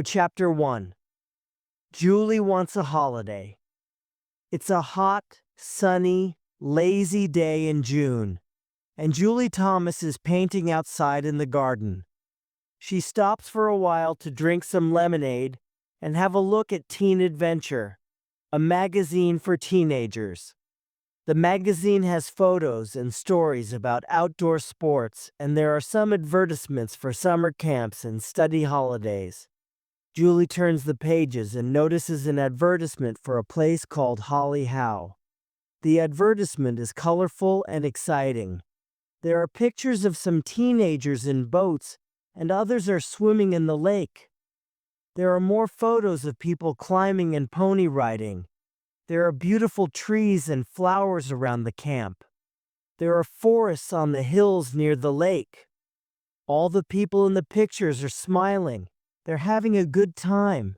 Chapter 1. Julie wants a holiday. It's a hot, sunny, lazy day in June, and Julie Thomas is painting outside in the garden. She stops for a while to drink some lemonade and have a look at Teen Adventure, a magazine for teenagers. The magazine has photos and stories about outdoor sports, and there are some advertisements for summer camps and study holidays. Julie turns the pages and notices an advertisement for a place called Holly Howe. The advertisement is colorful and exciting. There are pictures of some teenagers in boats, and others are swimming in the lake. There are more photos of people climbing and pony riding. There are beautiful trees and flowers around the camp. There are forests on the hills near the lake. All the people in the pictures are smiling. They're having a good time.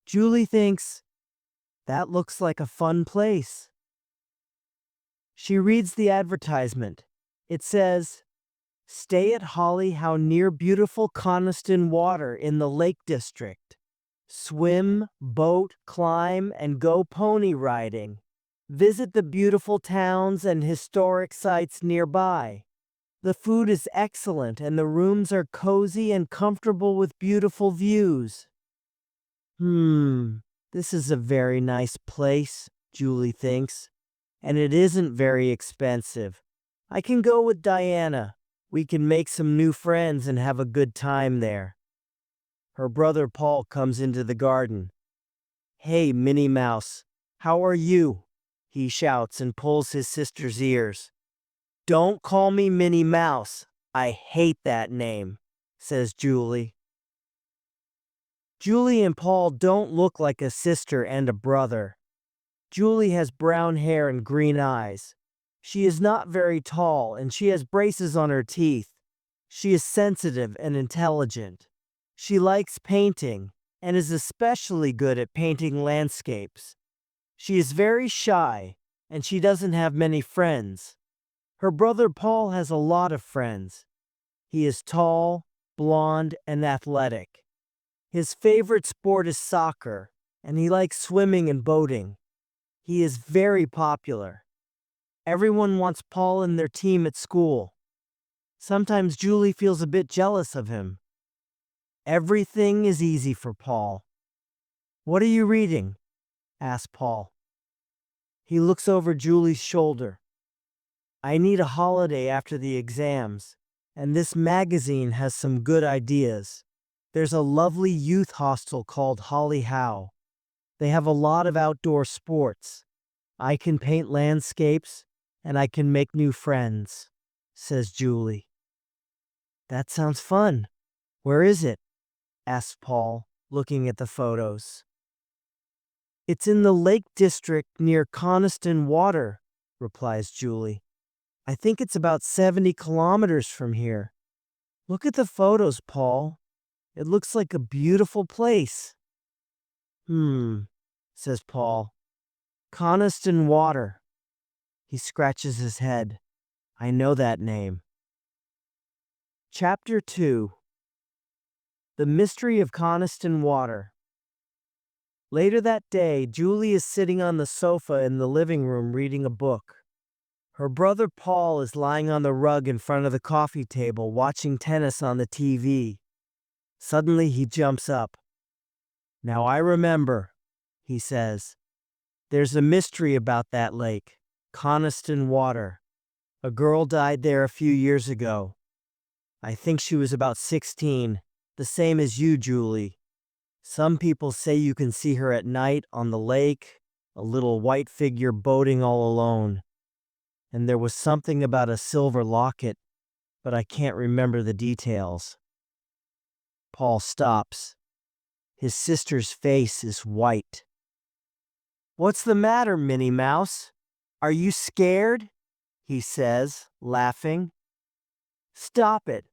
Julie thinks, that looks like a fun place. She reads the advertisement. It says, "Stay at Holly Howe near beautiful Coniston Water in the Lake District. Swim, boat, climb, and go pony riding. Visit the beautiful towns and historic sites nearby. The food is excellent and the rooms are cozy and comfortable with beautiful views." This is a very nice place, Julie thinks. And it isn't very expensive. I can go with Diana. We can make some new friends and have a good time there. Her brother Paul comes into the garden. "Hey, Minnie Mouse, how are you?" he shouts and pulls his sister's ears. "Don't call me Minnie Mouse. I hate that name," says Julie. Julie and Paul don't look like a sister and a brother. Julie has brown hair and green eyes. She is not very tall and she has braces on her teeth. She is sensitive and intelligent. She likes painting and is especially good at painting landscapes. She is very shy and she doesn't have many friends. Her brother Paul has a lot of friends. He is tall, blonde, and athletic. His favorite sport is soccer, and he likes swimming and boating. He is very popular. Everyone wants Paul in their team at school. Sometimes Julie feels a bit jealous of him. Everything is easy for Paul. "What are you reading?" asks Paul. He looks over Julie's shoulder. "I need a holiday after the exams, and this magazine has some good ideas. There's a lovely youth hostel called Holly Howe. They have a lot of outdoor sports. I can paint landscapes, and I can make new friends," says Julie. "That sounds fun. Where is it?" asks Paul, looking at the photos. "It's in the Lake District near Coniston Water," replies Julie. "I think it's about 70 kilometers from here. Look at the photos, Paul. It looks like a beautiful place." Says Paul. "Coniston Water." He scratches his head. "I know that name." Chapter 2. The Mystery of Coniston Water. Later that day, Julie is sitting on the sofa in the living room reading a book. Her brother Paul is lying on the rug in front of the coffee table watching tennis on the TV. Suddenly he jumps up. "Now I remember," he says. "There's a mystery about that lake, Coniston Water. A girl died there a few years ago. I think she was about 16, the same as you, Julie. Some people say you can see her at night on the lake, a little white figure boating all alone. And there was something about a silver locket, but I can't remember the details." Paul stops. His sister's face is white. "What's the matter, Minnie Mouse? Are you scared?" he says, laughing. "Stop it.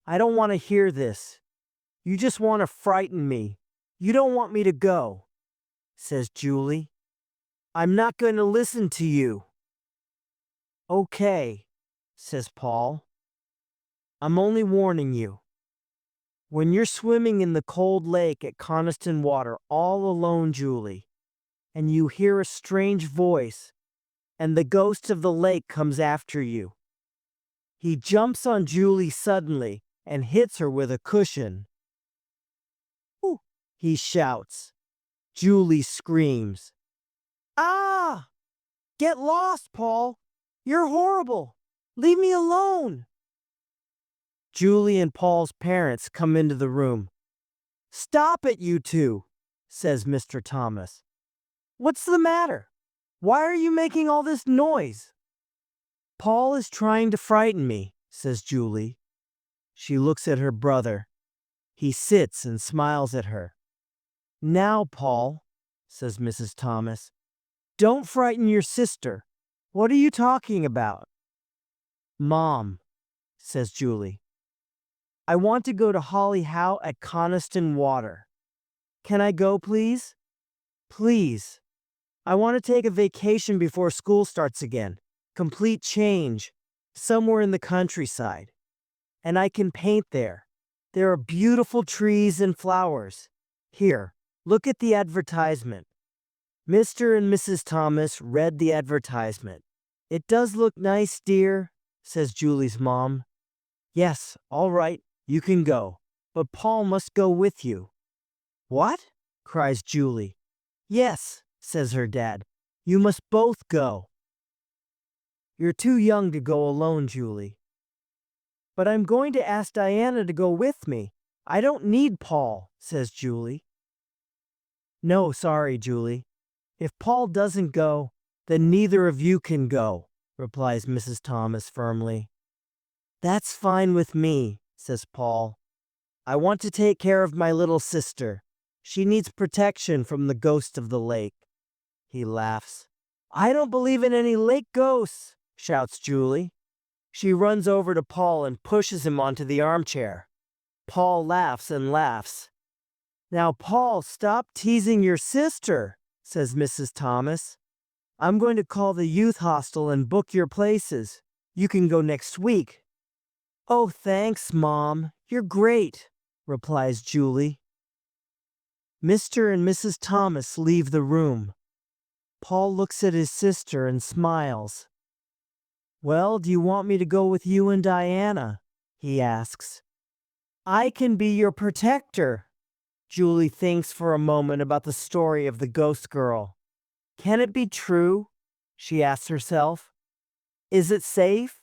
I don't want to hear this. You just want to frighten me. You don't want me to go," says Julie. "I'm not going to listen to you." "Okay," says Paul. "I'm only warning you." When you're swimming in the cold lake at Coniston Water all alone, Julie, and you hear a strange voice, and the ghost of the lake comes after you. He jumps on Julie suddenly and hits her with a cushion. "Ooh," he shouts. Julie screams. "Ah! Get lost, Paul! You're horrible! Leave me alone!" Julie and Paul's parents come into the room. "Stop it, you two," says Mr. Thomas. "What's the matter? Why are you making all this noise?" "Paul is trying to frighten me," says Julie. She looks at her brother. He sits and smiles at her. "Now, Paul," says Mrs. Thomas, "don't frighten your sister. What are you talking about?" "Mom," says Julie, "I want to go to Holly Howe at Coniston Water. Can I go, please? Please. I want to take a vacation before school starts again. Complete change. Somewhere in the countryside. And I can paint there. There are beautiful trees and flowers. Here, look at the advertisement." Mr. and Mrs. Thomas read the advertisement. "It does look nice, dear," says Julie's mom. "Yes, all right, you can go. But Paul must go with you." "What?" cries Julie. "Yes," says her dad. "You must both go." "You're too young to go alone, Julie." "But I'm going to ask Diana to go with me. I don't need Paul," says Julie. "No, sorry, Julie. If Paul doesn't go, then neither of you can go," replies Mrs. Thomas firmly. "That's fine with me," says Paul. "I want to take care of my little sister. She needs protection from the ghost of the lake." He laughs. "I don't believe in any lake ghosts," shouts Julie. She runs over to Paul and pushes him onto the armchair. Paul laughs and laughs. "Now, Paul, stop teasing your sister," says Mrs. Thomas. "I'm going to call the youth hostel and book your places. You can go next week." "Oh, thanks, Mom. You're great," replies Julie. Mr. and Mrs. Thomas leave the room. Paul looks at his sister and smiles. "Well, do you want me to go with you and Diana?" he asks. "I can be your protector." Julie thinks for a moment about the story of the ghost girl. Can it be true? She asks herself. Is it safe?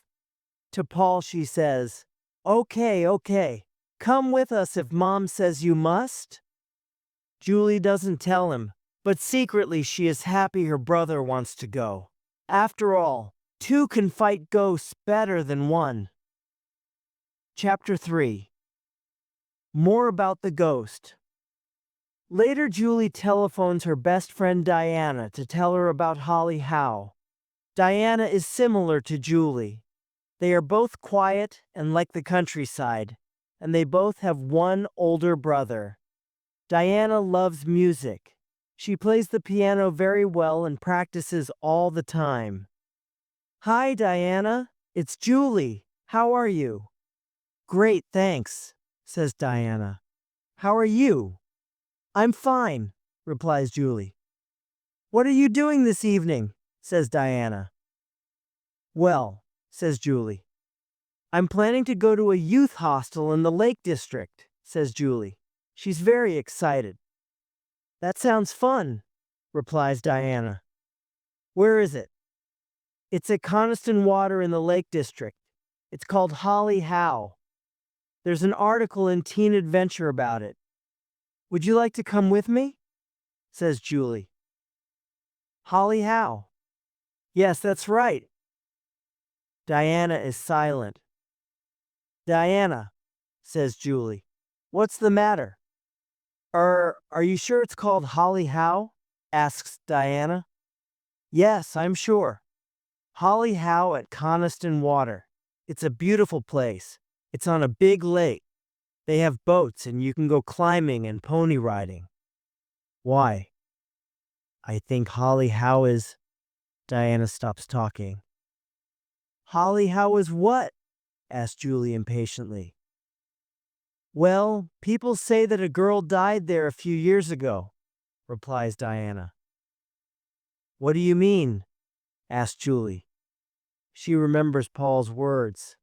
To Paul she says, Okay, come with us if Mom says you must." Julie doesn't tell him, but secretly she is happy her brother wants to go. After all, two can fight ghosts better than one. Chapter 3. More about the ghost. Later, Julie telephones her best friend Diana to tell her about Holly Howe. Diana is similar to Julie. They are both quiet and like the countryside, and they both have one older brother. Diana loves music. She plays the piano very well and practices all the time. "Hi, Diana. It's Julie. How are you?" "Great, thanks," says Diana. "How are you?" "I'm fine," replies Julie. "What are you doing this evening?" says Diana. "Well," says Julie, "I'm planning to go to a youth hostel in the Lake District," says Julie. She's very excited. "That sounds fun," replies Diana. "Where is it?" "It's at Coniston Water in the Lake District. It's called Holly Howe. There's an article in Teen Adventure about it. Would you like to come with me?" says Julie. "Holly Howe." "Yes, that's right." Diana is silent. "Diana," says Julie, "what's the matter?" Are you sure it's called Holly Howe?" asks Diana. "Yes, I'm sure. Holly Howe at Coniston Water. It's a beautiful place. It's on a big lake. They have boats and you can go climbing and pony riding." "Why? I think Holly Howe is—" Diana stops talking. "Holly Howe is what?" asked Julie impatiently. Well, people say that a girl died there a few years ago, replies Diana. What do you mean? Asks Julie. She remembers Paul's words.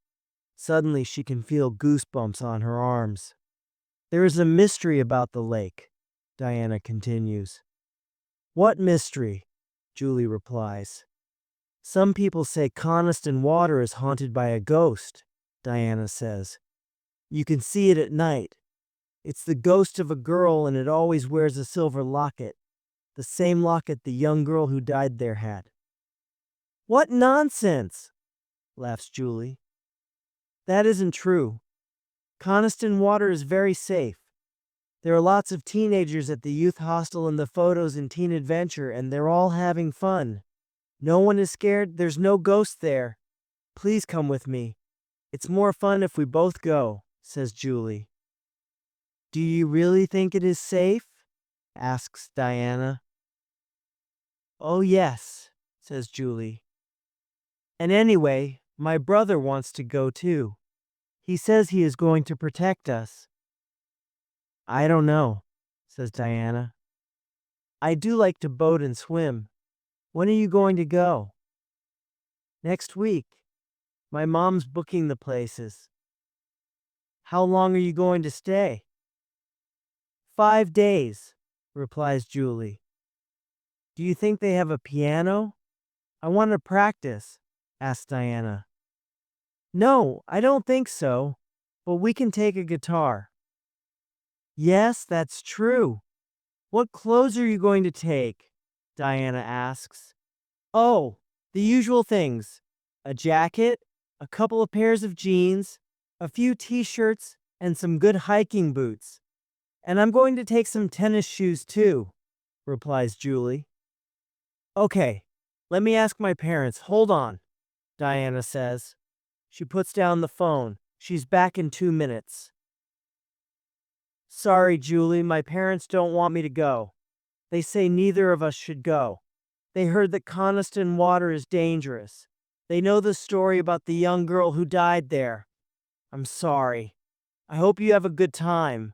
Suddenly she can feel goosebumps on her arms. There is a mystery about the lake, Diana continues. What mystery? Julie replies. Some people say Coniston Water is haunted by a ghost, Diana says. You can see it at night. It's the ghost of a girl and it always wears a silver locket, the same locket the young girl who died there had. What nonsense, laughs Julie. That isn't true. Coniston Water is very safe. There are lots of teenagers at the youth hostel in the photos in Teen Adventure and they're all having fun. No one is scared, there's no ghost there. Please come with me. It's more fun if we both go, says Julie. Do you really think it is safe? Asks Diana. Oh yes, says Julie. And anyway, my brother wants to go too. He says he is going to protect us. I don't know, says Diana. I do like to boat and swim. When are you going to go? Next week. My mom's booking the places. How long are you going to stay? 5 days, replies Julie. Do you think they have a piano? I want to practice, asks Diana. No, I don't think so, but we can take a guitar. Yes, that's true. What clothes are you going to take? Diana asks. Oh, the usual things. A jacket, a couple of pairs of jeans, a few t-shirts, and some good hiking boots. And I'm going to take some tennis shoes too, replies Julie. Okay, let me ask my parents. Hold on, Diana says. She puts down the phone. She's back in 2 minutes. Sorry, Julie, my parents don't want me to go. They say neither of us should go. They heard that Coniston Water is dangerous. They know the story about the young girl who died there. I'm sorry. I hope you have a good time.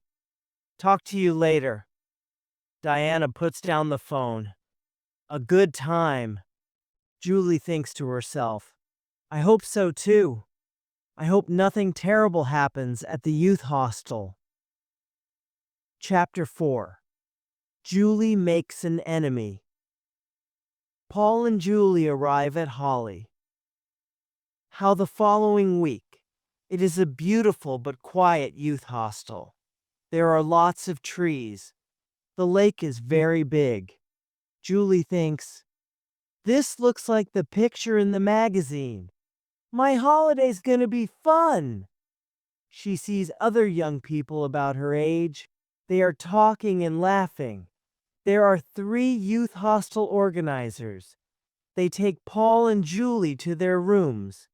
Talk to you later. Diana puts down the phone. A good time. Julie thinks to herself. I hope so too. I hope nothing terrible happens at the youth hostel. Chapter 4. Julie makes an enemy. Paul and Julie arrive at Holly. How the following week. It is a beautiful but quiet youth hostel. There are lots of trees. The lake is very big. Julie thinks, this looks like the picture in the magazine. My holiday's gonna be fun. She sees other young people about her age. They are talking and laughing. There are 3 youth hostel organizers. They take Paul and Julie to their rooms.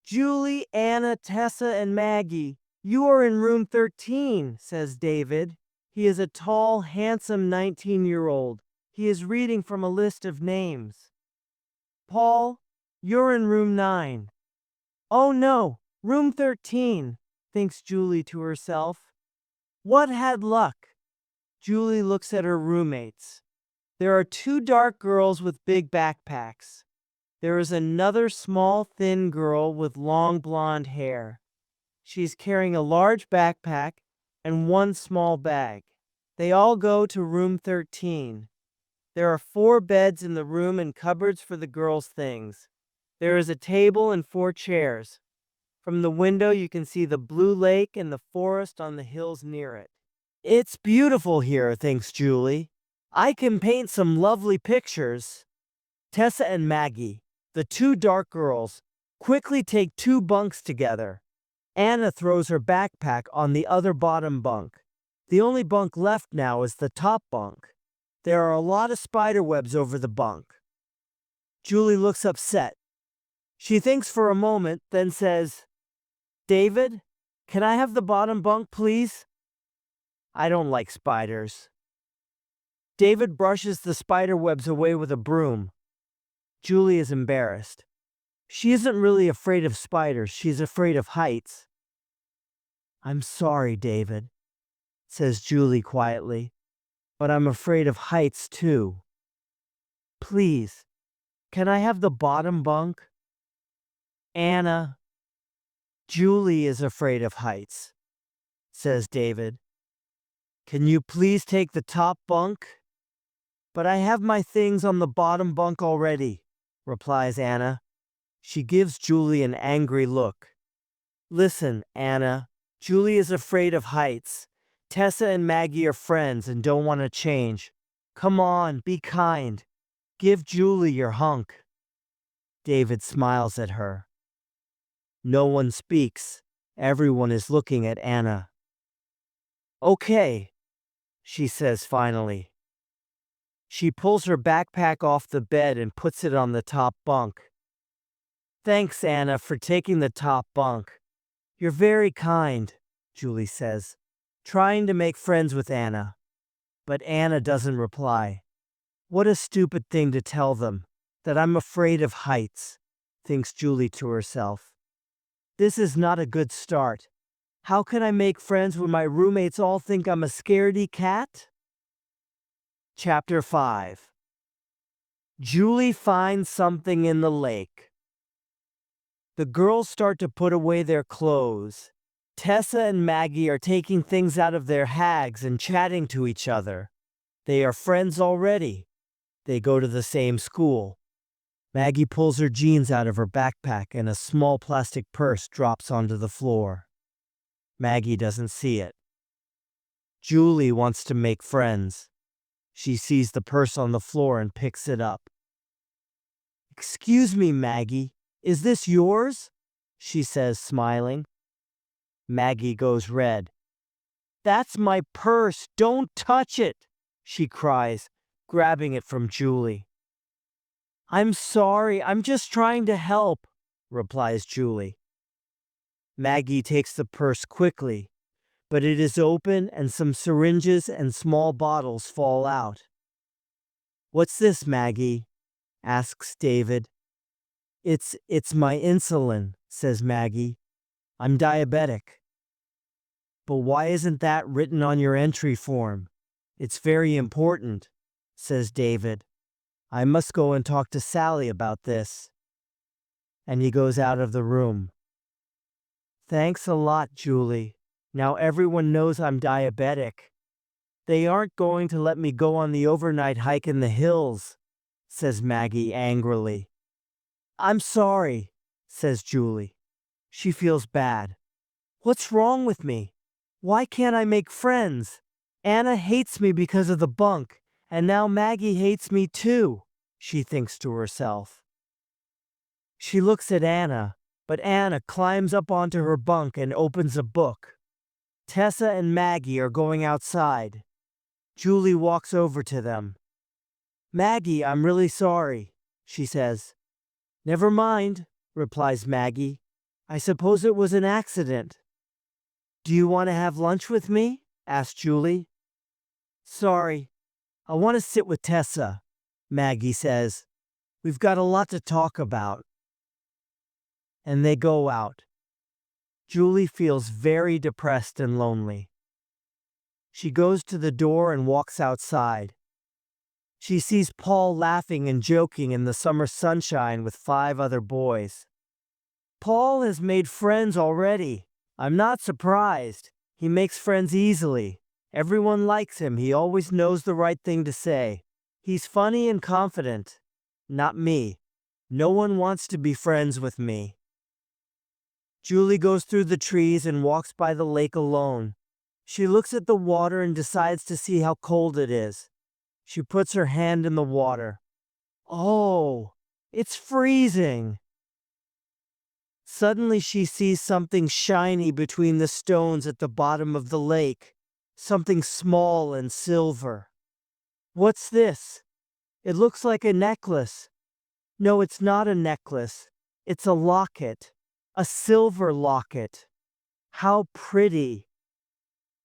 Julie, Anna, Tessa, and Maggie, you are in room 13, says David. He is a tall, handsome 19-year-old. He is reading from a list of names. Paul, you're in room 9. Oh no, room 13, thinks Julie to herself. What had luck? Julie looks at her roommates. There are 2 dark girls with big backpacks. There is another small, thin girl with long blonde hair. She's carrying a large backpack and 1 small bag. They all go to room 13. There are 4 beds in the room and cupboards for the girls' things. There is a table and 4 chairs. From the window you can see the blue lake and the forest on the hills near it. It's beautiful here, thinks Julie. I can paint some lovely pictures. Tessa and Maggie, the 2 dark girls, quickly take 2 bunks together. Anna throws her backpack on the other bottom bunk. The only bunk left now is the top bunk. There are a lot of spider webs over the bunk. Julie looks upset. She thinks for a moment, then says, David, can I have the bottom bunk, please? I don't like spiders. David brushes the spider webs away with a broom. Julie is embarrassed. She isn't really afraid of spiders, she's afraid of heights. "I'm sorry, David," says Julie quietly, "but I'm afraid of heights too. Please, can I have the bottom bunk?" "Anna, Julie is afraid of heights," says David. "Can you please take the top bunk?" "But I have my things on the bottom bunk already," replies Anna. She gives Julie an angry look. "Listen, Anna, Julie is afraid of heights. Tessa and Maggie are friends and don't want to change. Come on, be kind. Give Julie your hunk." David smiles at her. No one speaks. Everyone is looking at Anna. "Okay," she says finally. She pulls her backpack off the bed and puts it on the top bunk. "Thanks, Anna, for taking the top bunk. You're very kind," Julie says, trying to make friends with Anna. But Anna doesn't reply. What a stupid thing to tell them, that I'm afraid of heights, thinks Julie to herself. This is not a good start. How can I make friends when my roommates all think I'm a scaredy cat? Chapter 5. Julie finds something in the lake. The girls start to put away their clothes. Tessa and Maggie are taking things out of their hags and chatting to each other. They are friends already. They go to the same school. Maggie pulls her jeans out of her backpack and a small plastic purse drops onto the floor. Maggie doesn't see it. Julie wants to make friends. She sees the purse on the floor and picks it up. "Excuse me, Maggie, is this yours?" she says, smiling. Maggie goes red. "That's my purse, don't touch it," she cries, grabbing it from Julie. "I'm sorry, I'm just trying to help," replies Julie. Maggie takes the purse quickly, but it is open and some syringes and small bottles fall out. "What's this, Maggie?" asks David. It's my insulin," says Maggie. "I'm diabetic." "But why isn't that written on your entry form? It's very important," says David. "I must go and talk to Sally about this." And he goes out of the room. "Thanks a lot, Julie. Now everyone knows I'm diabetic. They aren't going to let me go on the overnight hike in the hills," says Maggie angrily. "I'm sorry," says Julie. She feels bad. What's wrong with me? Why can't I make friends? Anna hates me because of the bunk, and now Maggie hates me too, she thinks to herself. She looks at Anna, but Anna climbs up onto her bunk and opens a book. Tessa and Maggie are going outside. Julie walks over to them. "Maggie, I'm really sorry," she says. "Never mind," replies Maggie. "I suppose it was an accident." "Do you want to have lunch with me?" asks Julie. "Sorry, I want to sit with Tessa," Maggie says. "We've got a lot to talk about." And they go out. Julie feels very depressed and lonely. She goes to the door and walks outside. She sees Paul laughing and joking in the summer sunshine with 5 other boys. Paul has made friends already. I'm not surprised. He makes friends easily. Everyone likes him. He always knows the right thing to say. He's funny and confident. Not me. No one wants to be friends with me. Julie goes through the trees and walks by the lake alone. She looks at the water and decides to see how cold it is. She puts her hand in the water. Oh, it's freezing. Suddenly she sees something shiny between the stones at the bottom of the lake. Something small and silver. What's this? It looks like a necklace. No, it's not a necklace. It's a locket. A silver locket. How pretty.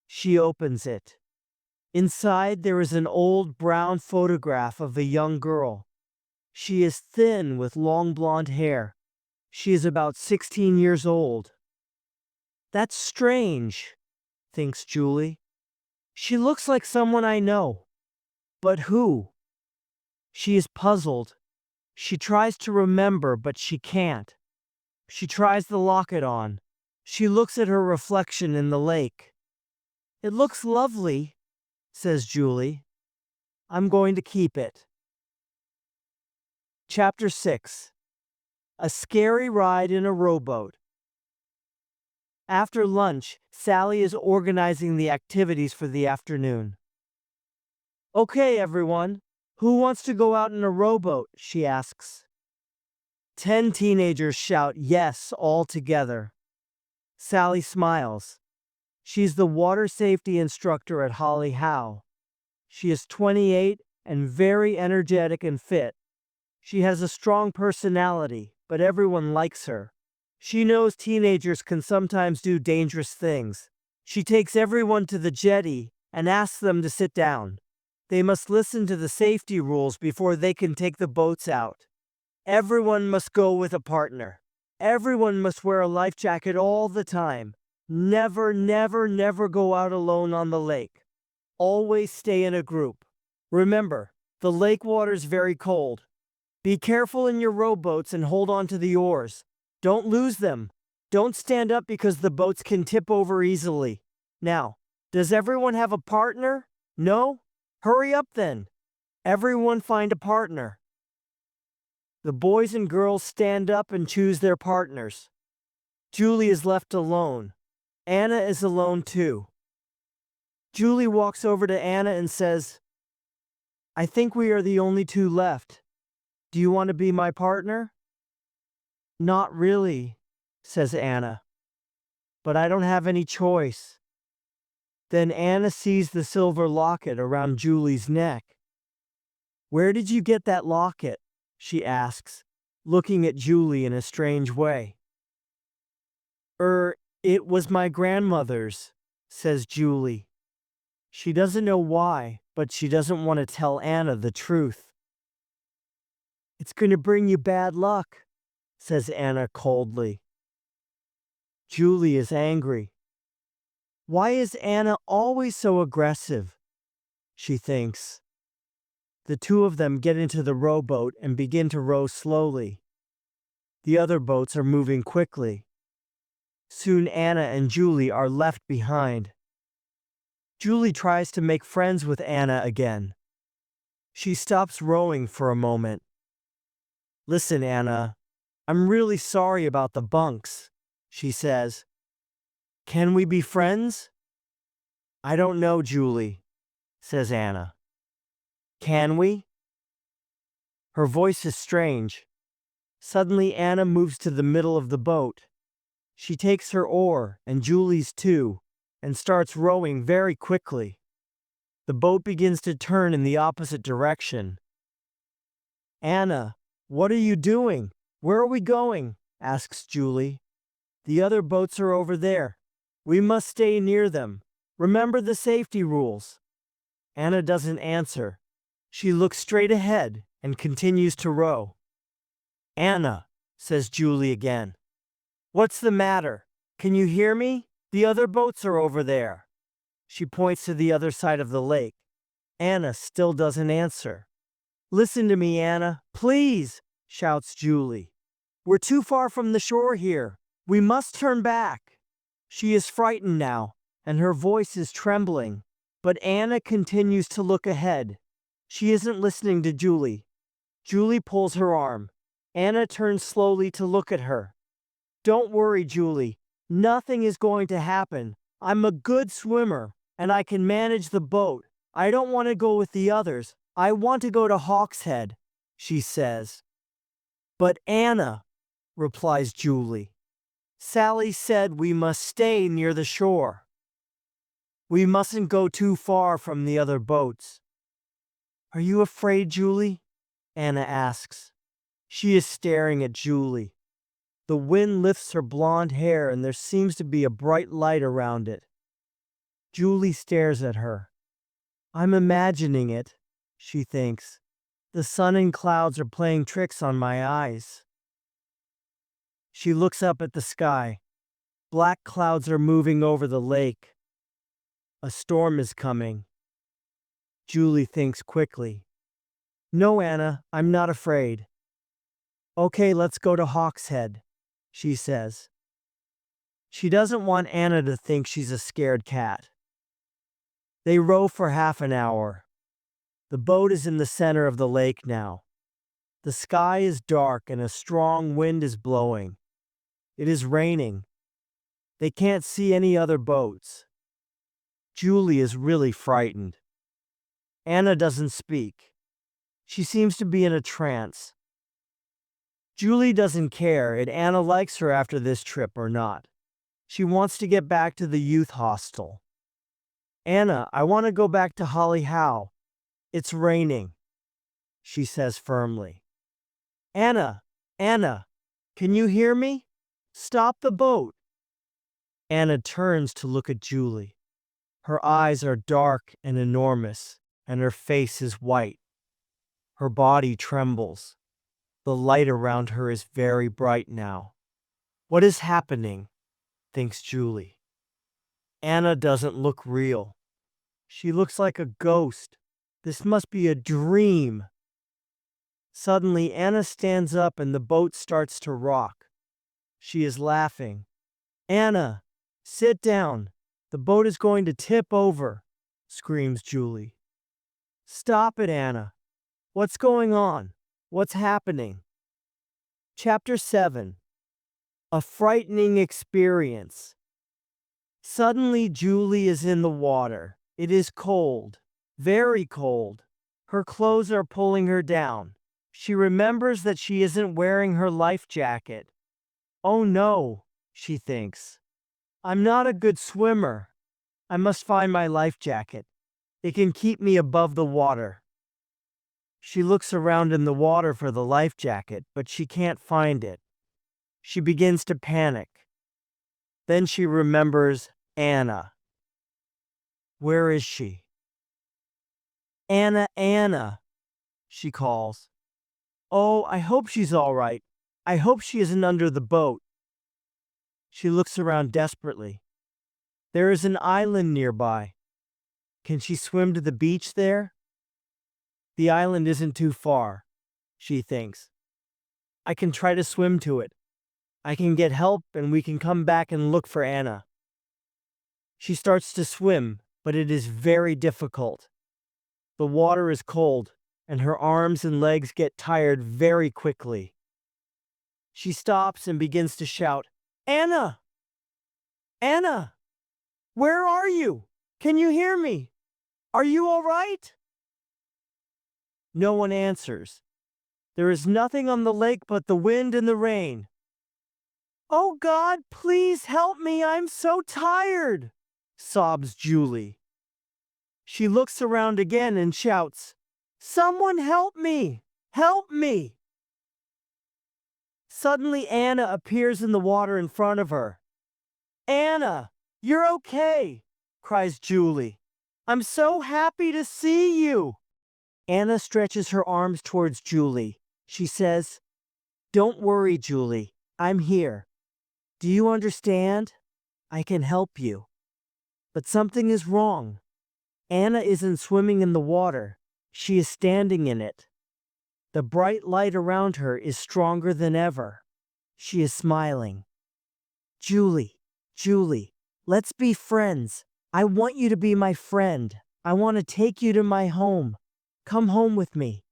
She opens it. Inside there is an old brown photograph of a young girl. She is thin with long blonde hair. She is about 16 years old. That's strange, thinks Julie. She looks like someone I know. But who? She is puzzled. She tries to remember, but she can't. She tries the locket on. She looks at her reflection in the lake. It looks lovely, says Julie. I'm going to keep it. Chapter 6. A Scary Ride in a Rowboat. After lunch, Sally is organizing the activities for the afternoon. Okay, everyone, who wants to go out in a rowboat? She asks. 10 teenagers shout yes all together. Sally smiles. She's the water safety instructor at Holly Howe. She is 28 and very energetic and fit. She has a strong personality, but everyone likes her. She knows teenagers can sometimes do dangerous things. She takes everyone to the jetty and asks them to sit down. They must listen to the safety rules before they can take the boats out. Everyone must go with a partner. Everyone must wear a life jacket all the time. Never, never, never go out alone on the lake. Always stay in a group. Remember, the lake water's very cold. Be careful in your rowboats and hold on to the oars. Don't lose them. Don't stand up because the boats can tip over easily. Now, does everyone have a partner? No? Hurry up then. Everyone find a partner. The boys and girls stand up and choose their partners. Julie is left alone. Anna is alone too. Julie walks over to Anna and says, I think we are the only two left. Do you want to be my partner? Not really, says Anna. But I don't have any choice. Then Anna sees the silver locket around Julie's neck. Where did you get that locket? She asks, looking at Julie in a strange way. It was my grandmother's, says Julie. She doesn't know why, but she doesn't want to tell Anna the truth. It's going to bring you bad luck, says Anna coldly. Julie is angry. Why is Anna always so aggressive? She thinks. The two of them get into the rowboat and begin to row slowly. The other boats are moving quickly. Soon Anna and Julie are left behind. Julie tries to make friends with Anna again. She stops rowing for a moment. Listen, Anna, I'm really sorry about the bunks, she says. Can we be friends? I don't know, Julie, says Anna. Can we? Her voice is strange. Suddenly Anna moves to the middle of the boat. She takes her oar, and Julie's too, and starts rowing very quickly. The boat begins to turn in the opposite direction. Anna, what are you doing? Where are we going? Asks Julie. The other boats are over there. We must stay near them. Remember the safety rules. Anna doesn't answer. She looks straight ahead and continues to row. Anna, says Julie again. What's the matter? Can you hear me? The other boats are over there. She points to the other side of the lake. Anna still doesn't answer. Listen to me, Anna, please, shouts Julie. We're too far from the shore here. We must turn back. She is frightened now, and her voice is trembling. But Anna continues to look ahead. She isn't listening to Julie. Julie pulls her arm. Anna turns slowly to look at her. Don't worry, Julie. Nothing is going to happen. I'm a good swimmer, and I can manage the boat. I don't want to go with the others. I want to go to Hawkshead, she says. But Anna, replies Julie, Sally said we must stay near the shore. We mustn't go too far from the other boats. Are you afraid, Julie? Anna asks. She is staring at Julie. The wind lifts her blonde hair and there seems to be a bright light around it. Julie stares at her. I'm imagining it, she thinks. The sun and clouds are playing tricks on my eyes. She looks up at the sky. Black clouds are moving over the lake. A storm is coming. Julie thinks quickly. No, Anna, I'm not afraid. Okay, let's go to Hawkshead, she says. She doesn't want Anna to think she's a scared cat. They row for half an hour. The boat is in the center of the lake now. The sky is dark and a strong wind is blowing. It is raining. They can't see any other boats. Julie is really frightened. Anna doesn't speak. She seems to be in a trance. Julie doesn't care if Anna likes her after this trip or not. She wants to get back to the youth hostel. Anna, I want to go back to Holly Howe. It's raining, she says firmly. Anna, can you hear me? Stop the boat. Anna turns to look at Julie. Her eyes are dark and enormous, and her face is white. Her body trembles. The light around her is very bright now. What is happening? Thinks Julie. Anna doesn't look real. She looks like a ghost. This must be a dream. Suddenly, Anna stands up and the boat starts to rock. She is laughing. Anna, sit down. The boat is going to tip over, screams Julie. Stop it, Anna. What's going on? What's happening? Chapter 7. A frightening experience. Suddenly, Julie is in the water. It is cold, very cold. Her clothes are pulling her down. She remembers that she isn't wearing her life jacket. Oh no, she thinks. I'm not a good swimmer. I must find my life jacket. It can keep me above the water. She looks around in the water for the life jacket, but she can't find it. She begins to panic. Then she remembers Anna. Where is she? Anna, she calls. Oh, I hope she's all right. I hope she isn't under the boat. She looks around desperately. There is an island nearby. Can she swim to the beach there? The island isn't too far, she thinks. I can try to swim to it. I can get help and we can come back and look for Anna. She starts to swim, but it is very difficult. The water is cold, and her arms and legs get tired very quickly. She stops and begins to shout, Anna! Anna! Where are you? Can you hear me? Are you all right? No one answers. There is nothing on the lake but the wind and the rain. Oh God, please help me, I'm so tired, sobs Julie. She looks around again and shouts, Someone help me! Help me! Suddenly Anna appears in the water in front of her. Anna, you're okay, cries Julie. I'm so happy to see you. Anna stretches her arms towards Julie. She says, Don't worry, Julie. I'm here. Do you understand? I can help you. But something is wrong. Anna isn't swimming in the water. She is standing in it. The bright light around her is stronger than ever. She is smiling. Julie, let's be friends. I want you to be my friend. I want to take you to my home. Come home with me,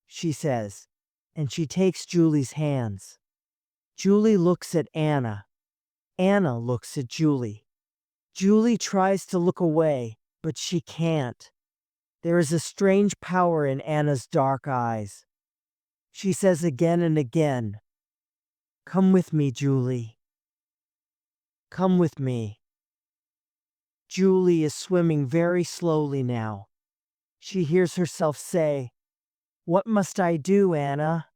she says, and she takes Julie's hands. Julie looks at Anna. Anna looks at Julie. Julie tries to look away, but she can't. There is a strange power in Anna's dark eyes. She says again and again, Come with me, Julie. Come with me. Julie is swimming very slowly now. She hears herself say, What must I do, Anna?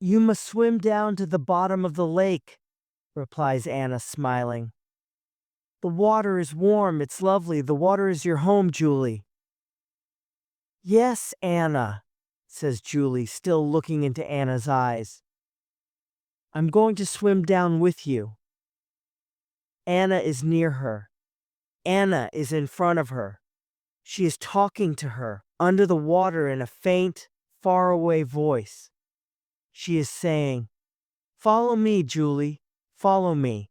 You must swim down to the bottom of the lake, replies Anna, smiling. The water is warm, it's lovely. The water is your home, Julie. Yes, Anna, says Julie, still looking into Anna's eyes. I'm going to swim down with you. Anna is near her. Anna is in front of her. She is talking to her under the water in a faint, faraway voice. She is saying, "Follow me, Julie. Follow me.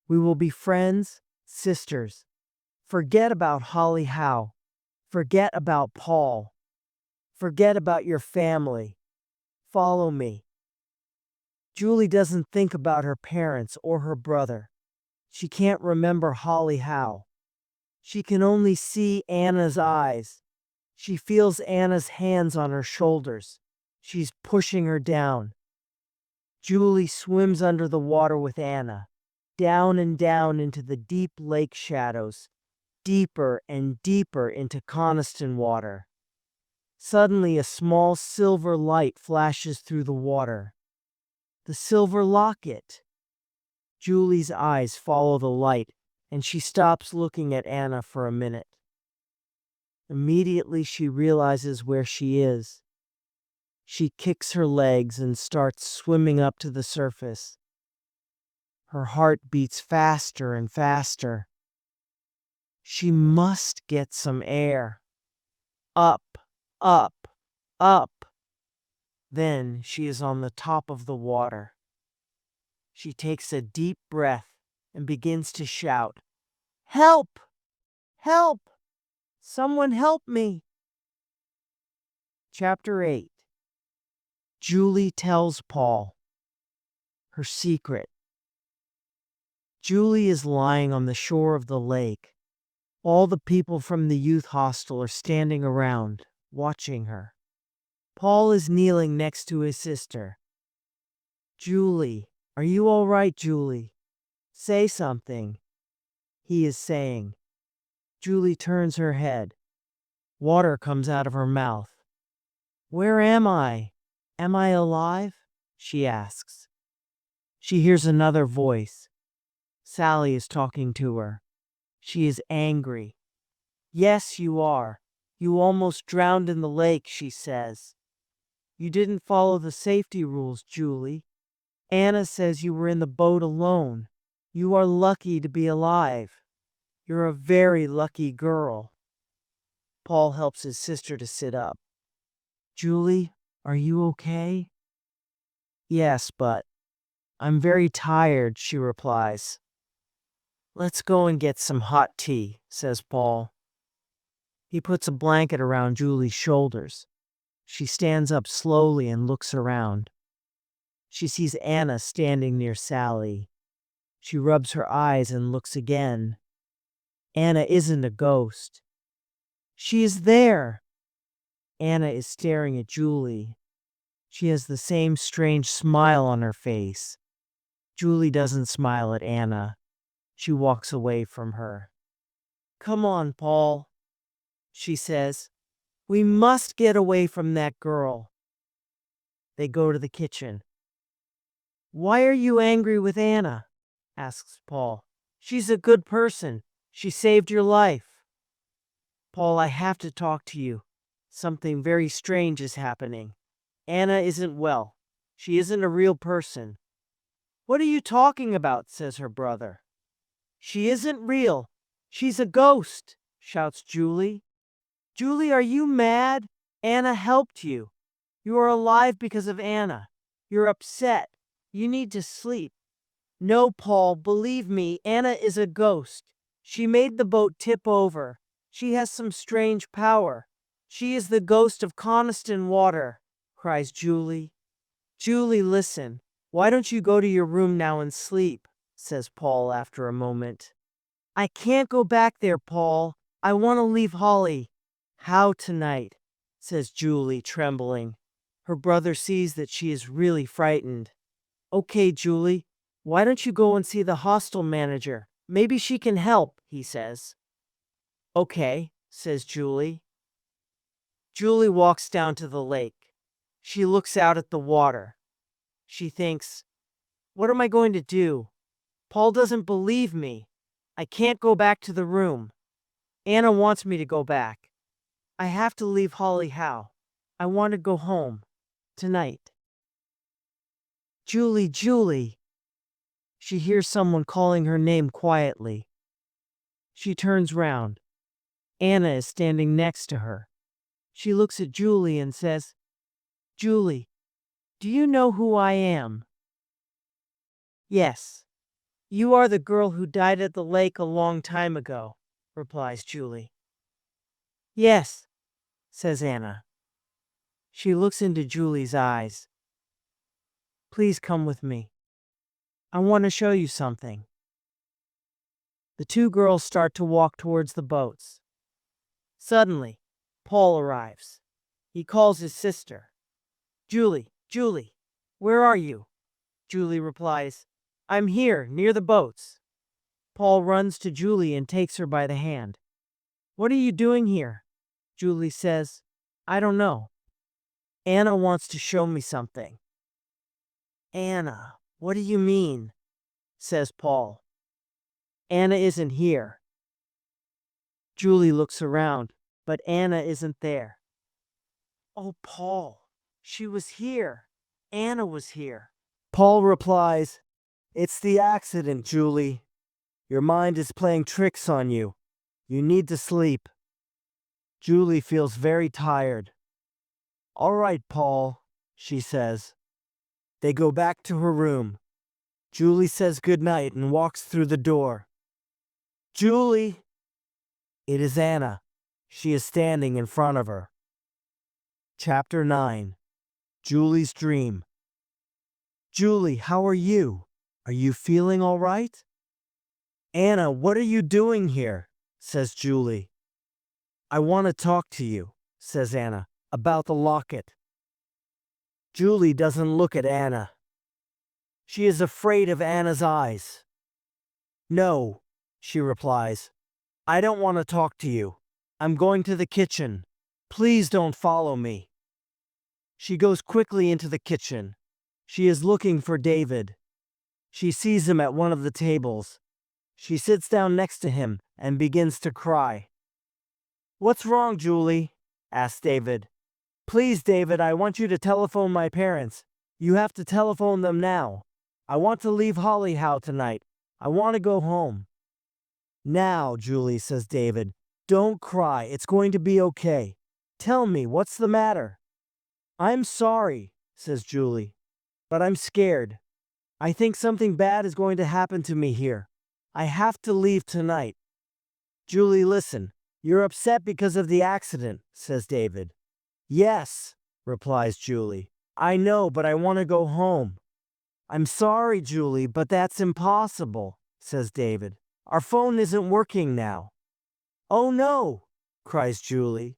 We will be friends, sisters. Forget about Holly Howe. Forget about Paul. Forget about your family. Follow me." Julie doesn't think about her parents or her brother. She can't remember Holly Howe. She can only see Anna's eyes. She feels Anna's hands on her shoulders. She's pushing her down. Julie swims under the water with Anna, down and down into the deep lake shadows, deeper and deeper into Coniston Water. Suddenly, a small silver light flashes through the water. The silver locket. Julie's eyes follow the light, and she stops looking at Anna for a minute. Immediately, she realizes where she is. She kicks her legs and starts swimming up to the surface. Her heart beats faster and faster. She must get some air. Up, up, up. Then she is on the top of the water. She takes a deep breath and begins to shout, "Help! Help! Someone help me!" Chapter 8. Julie tells Paul her secret. Julie is lying on the shore of the lake. All the people from the youth hostel are standing around, watching her. Paul is kneeling next to his sister. "Julie, are you all right, Julie? Say something," he is saying. Julie turns her head. Water comes out of her mouth. "Where am I? Am I alive?" she asks. She hears another voice. Sally is talking to her. She is angry. "Yes, you are. You almost drowned in the lake," she says. "You didn't follow the safety rules, Julie. Anna says you were in the boat alone. You are lucky to be alive. You're a very lucky girl." Paul helps his sister to sit up. "Julie, are you okay?" "Yes, but I'm very tired," she replies. "Let's go and get some hot tea," says Paul. He puts a blanket around Julie's shoulders. She stands up slowly and looks around. She sees Anna standing near Sally. She rubs her eyes and looks again. Anna isn't a ghost. She is there. Anna is staring at Julie. She has the same strange smile on her face. Julie doesn't smile at Anna. She walks away from her. "Come on, Paul," she says. "We must get away from that girl." They go to the kitchen. "Why are you angry with Anna?" asks Paul. "She's a good person. She saved your life." "Paul, I have to talk to you. Something very strange is happening. Anna isn't well. She isn't a real person." "What are you talking about?" says her brother. "She isn't real. She's a ghost," shouts Julie. "Julie, are you mad? Anna helped you. You are alive because of Anna. You're upset. You need to sleep." "No, Paul, believe me, Anna is a ghost. She made the boat tip over. She has some strange power. She is the ghost of Coniston Water," cries Julie. "Julie, listen. Why don't you go to your room now and sleep?" says Paul after a moment. "I can't go back there, Paul. I want to leave Holly." "How tonight?" says Julie, trembling. Her brother sees that she is really frightened. "Okay, Julie, why don't you go and see the hostel manager? Maybe she can help," he says. "Okay," says Julie. Julie walks down to the lake. She looks out at the water. She thinks, "What am I going to do? Paul doesn't believe me. I can't go back to the room. Anna wants me to go back. I have to leave Holly Howe. I want to go home. Tonight." "Julie, Julie." She hears someone calling her name quietly. She turns round. Anna is standing next to her. She looks at Julie and says, "Julie, do you know who I am?" "Yes. You are the girl who died at the lake a long time ago," replies Julie. "Yes," says Anna. She looks into Julie's eyes. "Please come with me. I want to show you something." The two girls start to walk towards the boats. Suddenly, Paul arrives. He calls his sister. "Julie, Julie, where are you?" Julie replies, "I'm here, near the boats." Paul runs to Julie and takes her by the hand. "What are you doing here?" Julie says, "I don't know. Anna wants to show me something." "Anna, what do you mean?" says Paul. "Anna isn't here." Julie looks around, but Anna isn't there. "Oh, Paul, she was here. Anna was here." Paul replies, "It's the accident, Julie. Your mind is playing tricks on you. You need to sleep." Julie feels very tired. "All right, Paul," she says. They go back to her room. Julie says goodnight and walks through the door. "Julie!" It is Anna. She is standing in front of her. Chapter 9. Julie's Dream. "Julie, how are you? Are you feeling all right?" "Anna, what are you doing here?" says Julie. "I want to talk to you," says Anna, "about the locket." Julie doesn't look at Anna. She is afraid of Anna's eyes. "No," she replies. "I don't want to talk to you. I'm going to the kitchen. Please don't follow me." She goes quickly into the kitchen. She is looking for David. She sees him at one of the tables. She sits down next to him and begins to cry. "What's wrong, Julie?" asks David. "Please, David, I want you to telephone my parents. You have to telephone them now. I want to leave Hollyhow tonight. I want to go home." "Now, Julie," says David, "don't cry. It's going to be okay. Tell me, what's the matter?" "I'm sorry," says Julie, "but I'm scared. I think something bad is going to happen to me here. I have to leave tonight." "Julie, listen. You're upset because of the accident," says David. "Yes," replies Julie. "I know, but I want to go home." "I'm sorry, Julie, but that's impossible," says David. "Our phone isn't working now." "Oh no," cries Julie.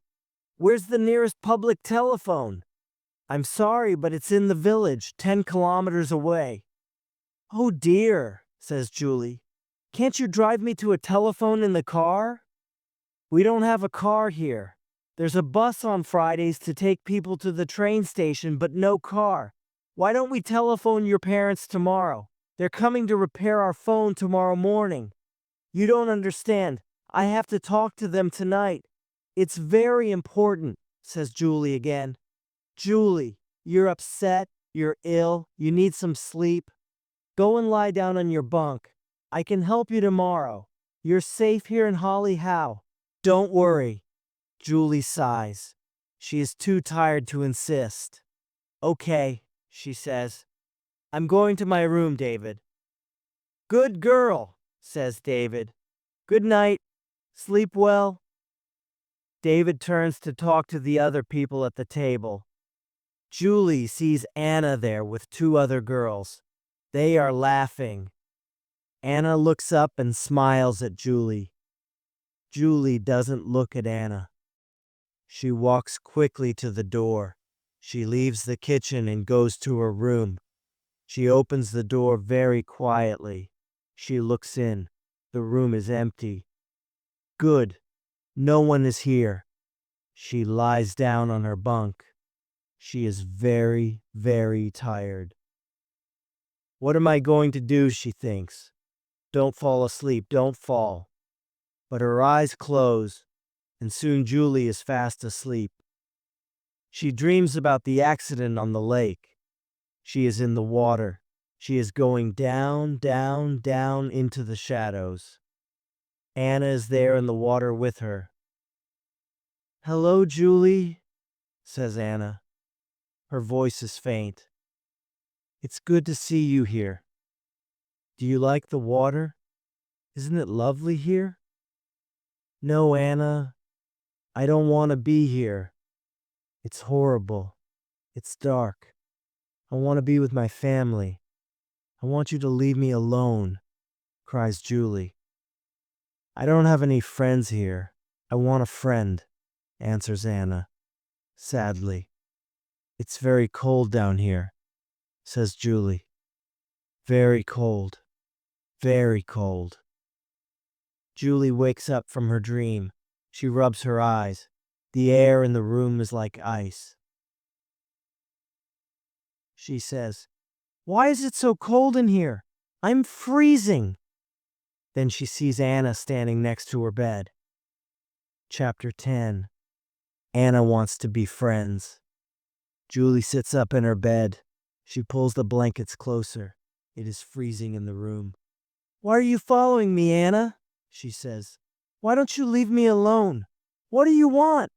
"Where's the nearest public telephone?" "I'm sorry, but it's in the village, 10 kilometers away." "Oh dear," says Julie. "Can't you drive me to a telephone in the car?" "We don't have a car here. There's a bus on Fridays to take people to the train station, but no car. Why don't we telephone your parents tomorrow? They're coming to repair our phone tomorrow morning." "You don't understand. I have to talk to them tonight. It's very important," says Julie again. "Julie, you're upset, you're ill, you need some sleep. Go and lie down on your bunk. I can help you tomorrow. You're safe here in Hollyhow. Don't worry." Julie sighs. She is too tired to insist. "Okay," she says. "I'm going to my room, David." "Good girl," says David. "Good night. Sleep well." David turns to talk to the other people at the table. Julie sees Anna there with two other girls. They are laughing. Anna looks up and smiles at Julie. Julie doesn't look at Anna. She walks quickly to the door. She leaves the kitchen and goes to her room. She opens the door very quietly. She looks in. The room is empty. Good. No one is here. She lies down on her bunk. She is very, very tired. "What am I going to do?" she thinks. "Don't fall asleep, don't fall." But her eyes close, and soon Julie is fast asleep. She dreams about the accident on the lake. She is in the water. She is going down, down, down into the shadows. Anna is there in the water with her. "Hello, Julie," says Anna. Her voice is faint. "It's good to see you here. Do you like the water? Isn't it lovely here?" "No, Anna, I don't want to be here. It's horrible. It's dark. I want to be with my family. I want you to leave me alone," cries Julie. "I don't have any friends here. I want a friend," answers Anna, sadly. "It's very cold down here," says Julie. "Very cold. Very cold." Julie wakes up from her dream. She rubs her eyes. The air in the room is like ice. She says, "Why is it so cold in here? I'm freezing." Then she sees Anna standing next to her bed. Chapter 10. Anna wants to be friends. Julie sits up in her bed. She pulls the blankets closer. It is freezing in the room. "Why are you following me, Anna?" she says. "Why don't you leave me alone? What do you want?"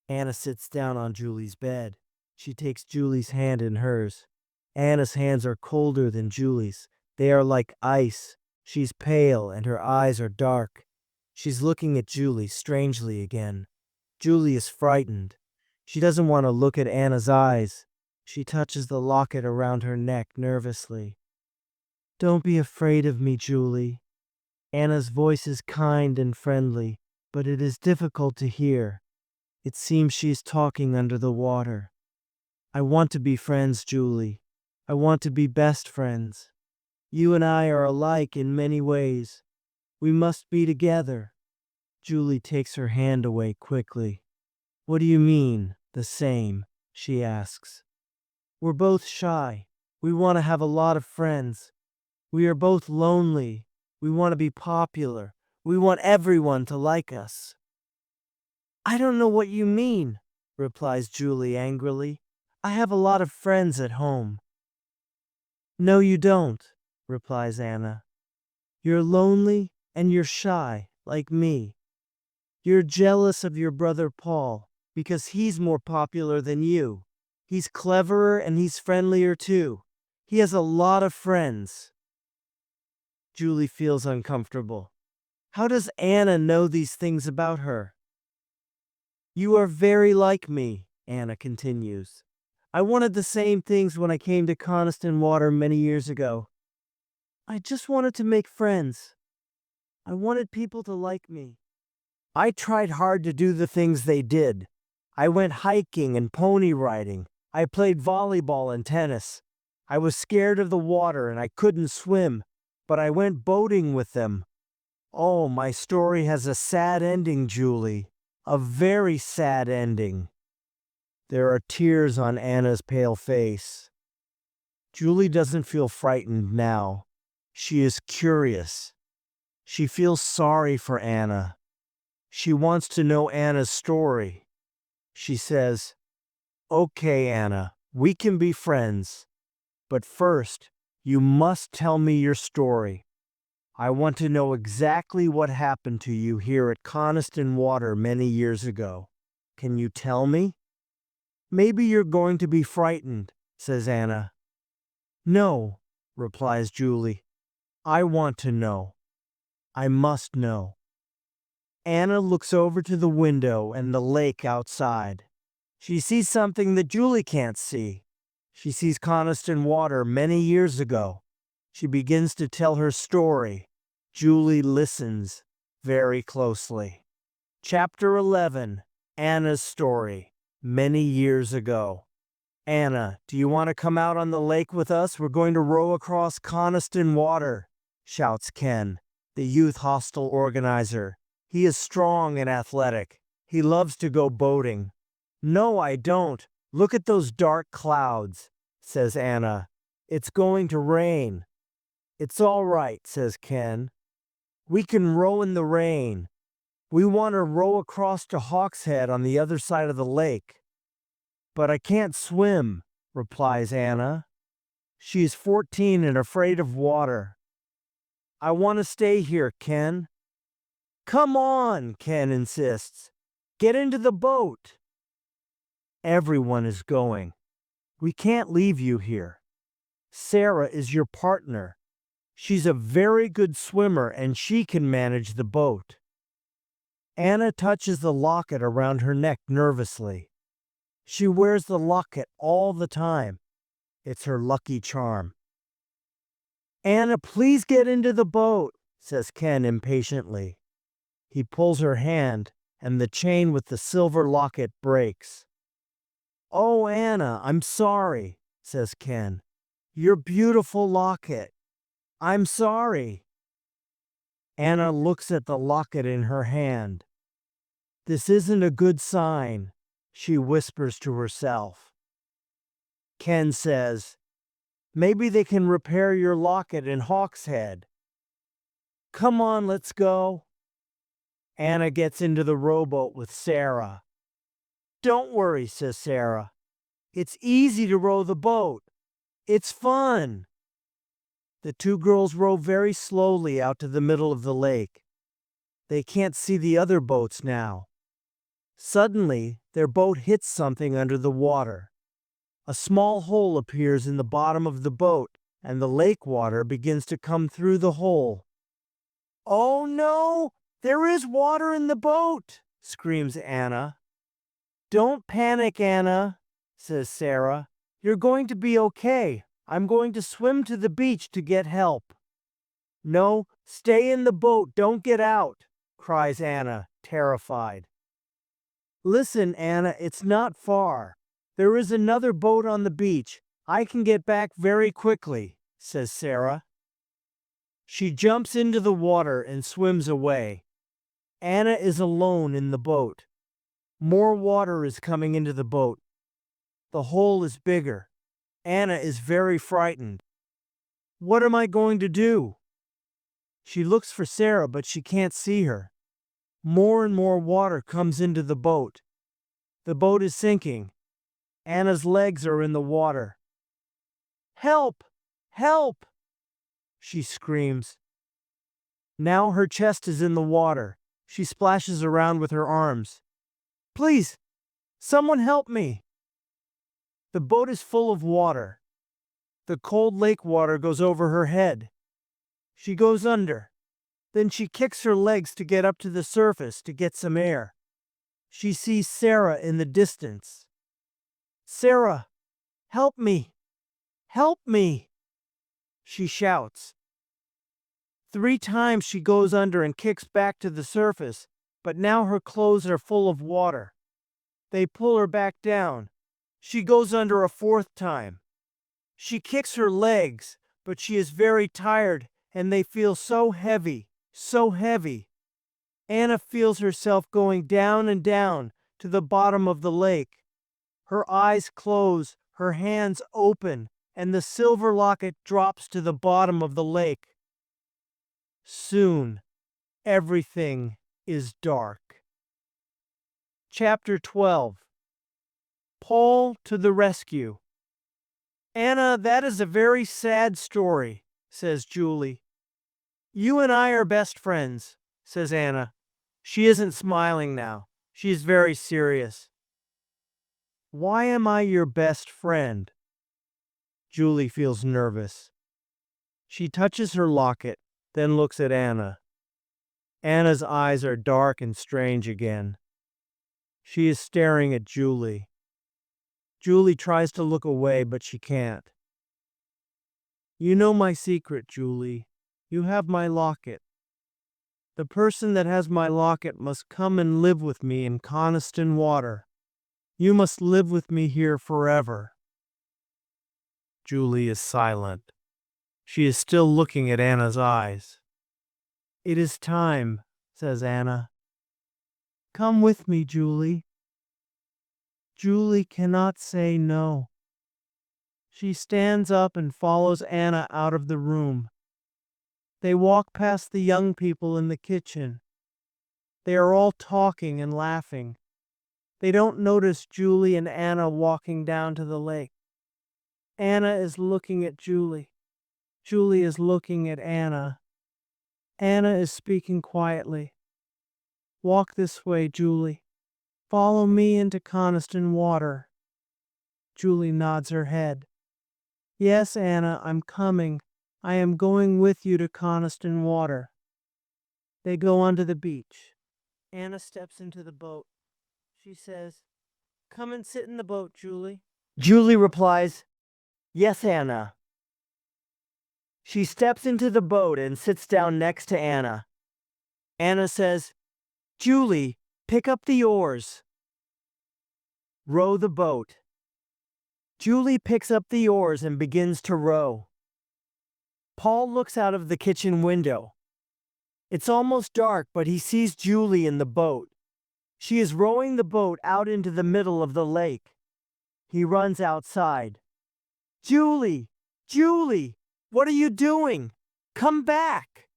Anna sits down on Julie's bed. She takes Julie's hand in hers. Anna's hands are colder than Julie's. They are like ice. She's pale and her eyes are dark. She's looking at Julie strangely again. Julie is frightened. She doesn't want to look at Anna's eyes. She touches the locket around her neck nervously. "Don't be afraid of me, Julie." Anna's voice is kind and friendly, but it is difficult to hear. It seems she's talking under the water. "I want to be friends, Julie. I want to be best friends. You and I are alike in many ways. We must be together." Julie takes her hand away quickly. "What do you mean, the same?" she asks. "We're both shy. We want to have a lot of friends. We are both lonely. We want to be popular. We want everyone to like us." "I don't know what you mean," replies Julie angrily. "I have a lot of friends at home." "No, you don't," replies Anna. "You're lonely and you're shy, like me. You're jealous of your brother Paul, because he's more popular than you. He's cleverer and he's friendlier too. He has a lot of friends." Julie feels uncomfortable. How does Anna know these things about her? "You are very like me," Anna continues. "I wanted the same things when I came to Coniston Water many years ago. I just wanted to make friends. I wanted people to like me. I tried hard to do the things they did. I went hiking and pony riding. I played volleyball and tennis. I was scared of the water and I couldn't swim, but I went boating with them. Oh, my story has a sad ending, Julie. A very sad ending." There are tears on Anna's pale face. Julie doesn't feel frightened now. She is curious. She feels sorry for Anna. She wants to know Anna's story. She says, "Okay, Anna, we can be friends. But first, you must tell me your story. I want to know exactly what happened to you here at Coniston Water many years ago. Can you tell me?" "Maybe you're going to be frightened," says Anna. "No," replies Julie. "I want to know. I must know." Anna looks over to the window and the lake outside. She sees something that Julie can't see. She sees Coniston Water many years ago. She begins to tell her story. Julie listens very closely. Chapter 11. Anna's story. Many years ago. "Anna, do you want to come out on the lake with us? We're going to row across Coniston Water," shouts Ken, the youth hostel organizer. He is strong and athletic. He loves to go boating. "No, I don't. Look at those dark clouds," says Anna. "It's going to rain." "It's all right," says Ken. "We can row in the rain. We want to row across to Hawkshead on the other side of the lake." "But I can't swim," replies Anna. She is 14 and afraid of water. I want to stay here, Ken. Come on, Ken insists. Get into the boat. Everyone is going. We can't leave you here. Sarah is your partner. She's a very good swimmer and she can manage the boat. Anna touches the locket around her neck nervously. She wears the locket all the time. It's her lucky charm. Anna, please get into the boat, says Ken impatiently. He pulls her hand, and the chain with the silver locket breaks. Oh, Anna, I'm sorry, says Ken. Your beautiful locket. I'm sorry. Anna looks at the locket in her hand. This isn't a good sign, she whispers to herself. Ken says, maybe they can repair your locket in Hawkshead. Come on, let's go. Anna gets into the rowboat with Sarah. Don't worry, says Sarah. It's easy to row the boat. It's fun. The two girls row very slowly out to the middle of the lake. They can't see the other boats now. Suddenly, their boat hits something under the water. A small hole appears in the bottom of the boat, and the lake water begins to come through the hole. Oh no! There is water in the boat! Screams Anna. Don't panic, Anna, says Sarah. You're going to be okay. I'm going to swim to the beach to get help. No, stay in the boat, don't get out, cries Anna, terrified. Listen, Anna, it's not far. There is another boat on the beach. I can get back very quickly, says Sarah. She jumps into the water and swims away. Anna is alone in the boat. More water is coming into the boat. The hole is bigger. Anna is very frightened. What am I going to do? She looks for Sarah, but she can't see her. More and more water comes into the boat. The boat is sinking. Anna's legs are in the water. Help! Help! She screams. Now her chest is in the water. She splashes around with her arms. Please, someone help me! The boat is full of water. The cold lake water goes over her head. She goes under. Then she kicks her legs to get up to the surface to get some air. She sees Sarah in the distance. Sarah, help me! Help me! She shouts. 3 times she goes under and kicks back to the surface, but now her clothes are full of water. They pull her back down. She goes under a 4th time. She kicks her legs, but she is very tired and they feel so heavy, so heavy. Anna feels herself going down and down to the bottom of the lake. Her eyes close, her hands open, and the silver locket drops to the bottom of the lake. Soon, everything is dark. Chapter 12. Paul to the rescue. Anna, that is a very sad story, says Julie. You and I are best friends, says Anna. She isn't smiling now. She is very serious. Why am I your best friend? Julie feels nervous. She touches her locket, then looks at Anna. Anna's eyes are dark and strange again. She is staring at Julie. Julie tries to look away, but she can't. You know my secret, Julie. You have my locket. The person that has my locket must come and live with me in Coniston Water. You must live with me here forever. Julie is silent. She is still looking at Anna's eyes. It is time, says Anna. Come with me, Julie. Julie cannot say no. She stands up and follows Anna out of the room. They walk past the young people in the kitchen. They are all talking and laughing. They don't notice Julie and Anna walking down to the lake. Anna is looking at Julie. Julie is looking at Anna. Anna is speaking quietly. Walk this way, Julie. Follow me into Coniston Water. Julie nods her head. Yes, Anna, I'm coming. I am going with you to Coniston Water. They go onto the beach. Anna steps into the boat. She says, Come and sit in the boat, Julie. Julie replies, Yes, Anna. She steps into the boat and sits down next to Anna. Anna says, Julie, pick up the oars. Row the boat. Julie picks up the oars and begins to row. Paul looks out of the kitchen window. It's almost dark, but he sees Julie in the boat. She is rowing the boat out into the middle of the lake. He runs outside. Julie! Julie! What are you doing? Come back!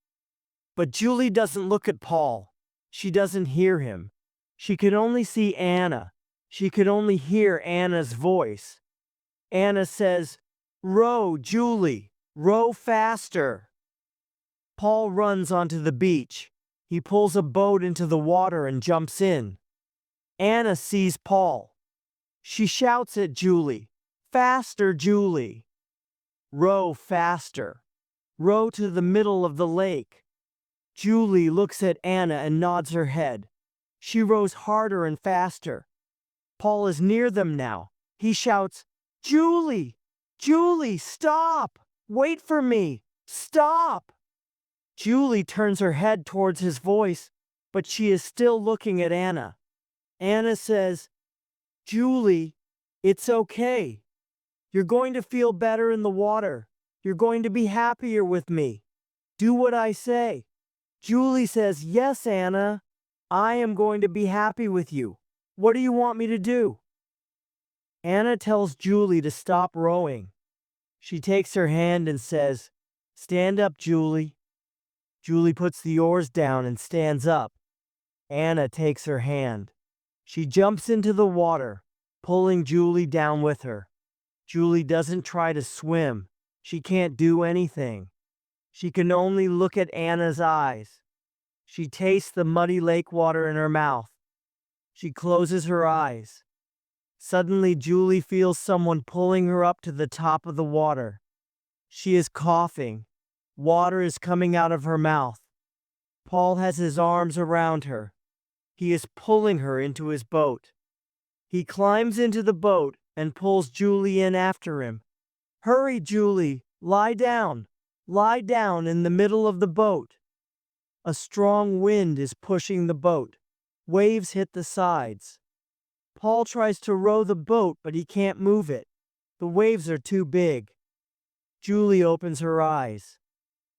But Julie doesn't look at Paul. She doesn't hear him. She could only see Anna. She could only hear Anna's voice. Anna says, Row, Julie! Row faster! Paul runs onto the beach. He pulls a boat into the water and jumps in. Anna sees Paul. She shouts at Julie, Faster, Julie! Row faster. Row to the middle of the lake. Julie looks at Anna and nods her head. She rows harder and faster. Paul is near them now. He shouts, Julie! Julie, stop! Wait for me! Stop! Julie turns her head towards his voice, but she is still looking at Anna. Anna says, Julie, it's okay. You're going to feel better in the water. You're going to be happier with me. Do what I say. Julie says, Yes, Anna. I am going to be happy with you. What do you want me to do? Anna tells Julie to stop rowing. She takes her hand and says, Stand up, Julie. Julie puts the oars down and stands up. Anna takes her hand. She jumps into the water, pulling Julie down with her. Julie doesn't try to swim. She can't do anything. She can only look at Anna's eyes. She tastes the muddy lake water in her mouth. She closes her eyes. Suddenly, Julie feels someone pulling her up to the top of the water. She is coughing. Water is coming out of her mouth. Paul has his arms around her. He is pulling her into his boat. He climbs into the boat and pulls Julie in after him. Hurry, Julie, lie down. Lie down in the middle of the boat. A strong wind is pushing the boat. Waves hit the sides. Paul tries to row the boat, but he can't move it. The waves are too big. Julie opens her eyes.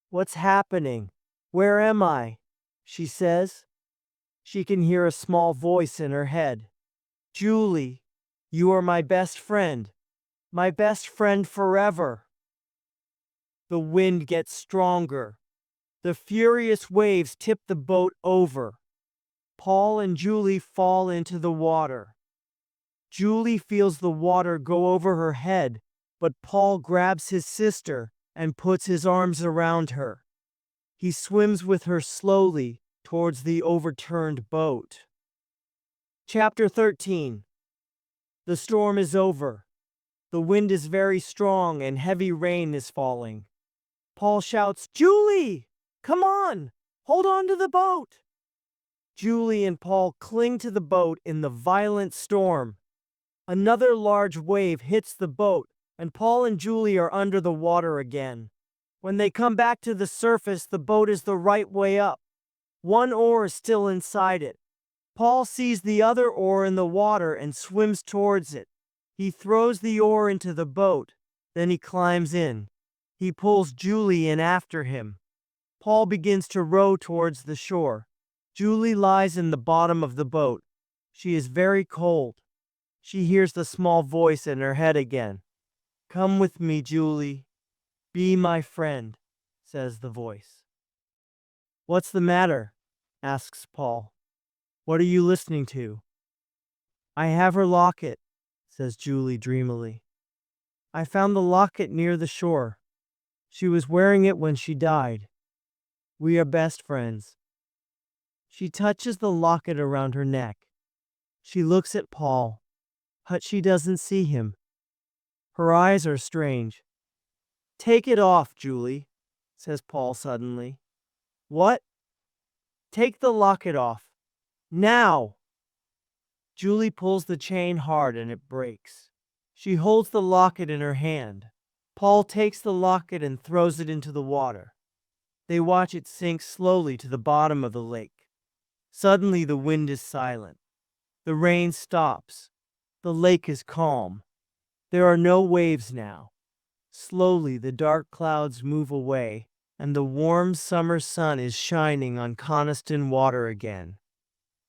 What's happening? Where am I? She says. She can hear a small voice in her head. Julie, you are my best friend. My best friend forever. The wind gets stronger. The furious waves tip the boat over. Paul and Julie fall into the water. Julie feels the water go over her head, but Paul grabs his sister and puts his arms around her. He swims with her slowly towards the overturned boat. Chapter 13. The storm is over. The wind is very strong and heavy rain is falling. Paul shouts, Julie! Come on! Hold on to the boat! Julie and Paul cling to the boat in the violent storm. Another large wave hits the boat, and Paul and Julie are under the water again. When they come back to the surface, the boat is the right way up. One oar is still inside it. Paul sees the other oar in the water and swims towards it. He throws the oar into the boat, then he climbs in. He pulls Julie in after him. Paul begins to row towards the shore. Julie lies in the bottom of the boat. She is very cold. She hears the small voice in her head again. Come with me, Julie. Be my friend, says the voice. What's the matter? Asks Paul. What are you listening to? I have her locket, says Julie dreamily. I found the locket near the shore. She was wearing it when she died. We are best friends. She touches the locket around her neck. She looks at Paul, but she doesn't see him. Her eyes are strange. Take it off, Julie, says Paul suddenly. What? Take the locket off. Now! Julie pulls the chain hard and it breaks. She holds the locket in her hand. Paul takes the locket and throws it into the water. They watch it sink slowly to the bottom of the lake. Suddenly the wind is silent. The rain stops. The lake is calm. There are no waves now. Slowly the dark clouds move away, and the warm summer sun is shining on Coniston Water again.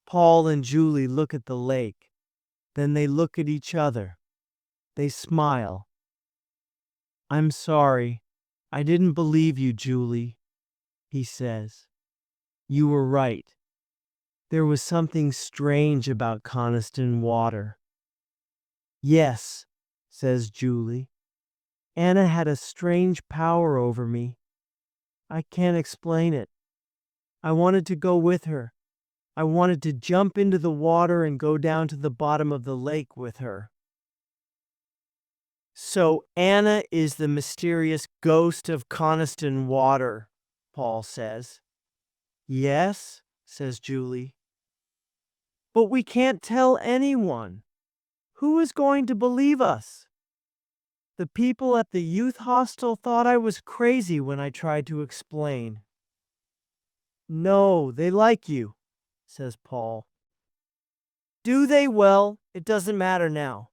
Paul and Julie look at the lake. Then they look at each other. They smile. I'm sorry. I didn't believe you, Julie, he says. You were right. There was something strange about Coniston Water. Yes, says Julie. Anna had a strange power over me. I can't explain it. I wanted to go with her. I wanted to jump into the water and go down to the bottom of the lake with her. So Anna is the mysterious ghost of Coniston Water, Paul says. Yes, says Julie. But we can't tell anyone. Who is going to believe us? The people at the youth hostel thought I was crazy when I tried to explain. No, they like you, says Paul. Do they? Well, it doesn't matter now,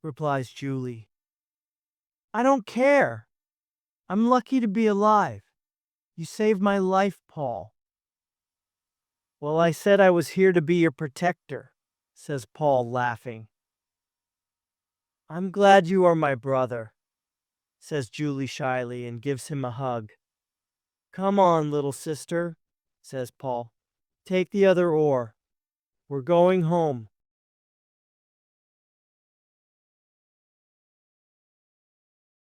replies Julie. I don't care. I'm lucky to be alive. You saved my life, Paul. Well, I said I was here to be your protector, says Paul, laughing. I'm glad you are my brother, says Julie shyly and gives him a hug. Come on, little sister, says Paul. Take the other oar. We're going home.